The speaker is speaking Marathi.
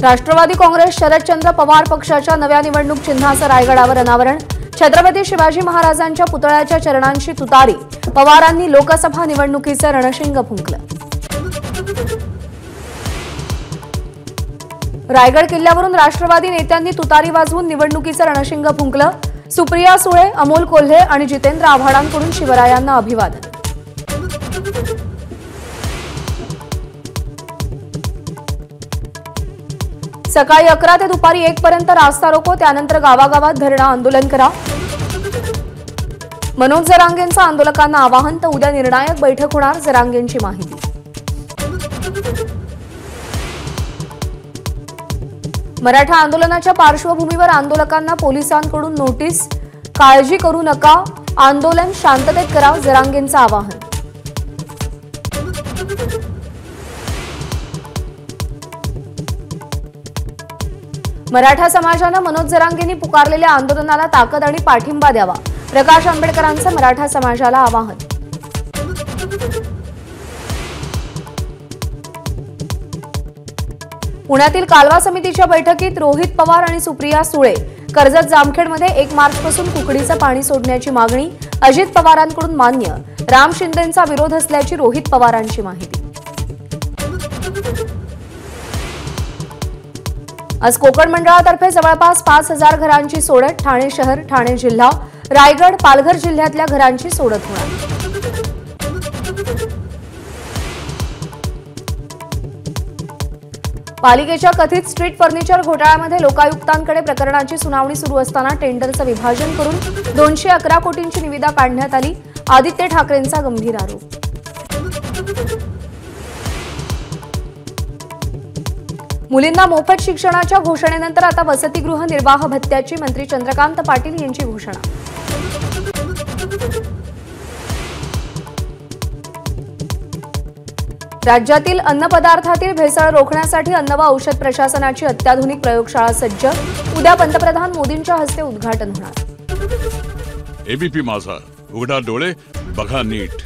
राष्ट्रवादी काँग्रेस शरदचंद्र पवार पक्षाच्या नव्या निवडणूक चिन्हाचं रायगडावर अनावरण। छत्रपती शिवाजी महाराजांच्या पुतळ्याच्या चरणांची तुतारी। पवारांनी लोकसभा निवडणुकीचं रणशिंग फुंकलं। रायगड किल्ल्यावरून राष्ट्रवादी नेत्यांनी तुतारी वाजवून निवडणुकीचं रणशिंग फुंकलं। सुप्रिया सुळे, अमोल कोल्हे आणि जितेंद्र आव्हाडांकडून शिवरायांना अभिवादन। सकाळी 11 ते दुपारी 1 पर्यंत रास्ता रोको, त्यानंतर गावागावात धरणं आंदोलन करा। मनोज जरांगेंचं आंदोलकांना आवाहन, तर उद्या निर्णायक बैठक होणार, जरांगेंची माहिती। मराठा आंदोलनाच्या पार्श्वभूमीवर आंदोलकांना पोलिसांकडून नोटीस। काळजी करू नका, आंदोलन शांततेत करा, जरांगेंचं आवाहन। मराठा समाजानं मनोज जरांगेंनी पुकारलेल्या आंदोलनाला ताकद आणि पाठिंबा द्यावा। प्रकाश आंबेडकरांचं मराठा समाजाला आवाहन। पुण्यातील कालवा समितीच्या बैठकीत रोहित पवार आणि सुप्रिया सुळे। कर्जत जामखेडमध्ये 1 मार्चपासून कुकडीचं पाणी सोडण्याची मागणी। अजित पवारांकडून मान्य, राम शिंदेंचा विरोध असल्याची रोहित पवारांची माहिती। आज कोकण मंडळातर्फे जवळपास 5000 घरांची सोडत। ठाणे शहर, ठाणे जिल्हा, रायगड, पालघर जिल्ह्यातल्या घरांची सोडत होणार। पालिकेच्या कथित स्ट्रीट फर्निचर घोटाळ्यामध्ये लोकायुक्तांकडे प्रकरणाची सुनावणी सुरू असताना टेंडरचं विभाजन करून 211 कोटींची निविदा काढण्यात आली। आदित्य ठाकरेंचा गंभीर आरोप। मुलींना मोफत शिक्षणाच्या घोषणेनंतर आता वसतिगृह निर्वाह भत्त्याची मंत्री चंद्रकांत पाटील यांची घोषणा। राज्यातील अन्नपदार्थातील भेसळ रोखण्यासाठी अन्न व औषध प्रशासनाची अत्याधुनिक प्रयोगशाळा सज्ज। उद्या पंतप्रधान मोदींच्या हस्ते उद्घाटन होणार। एबीपी माझा, उघडा डोळे बघा नीट।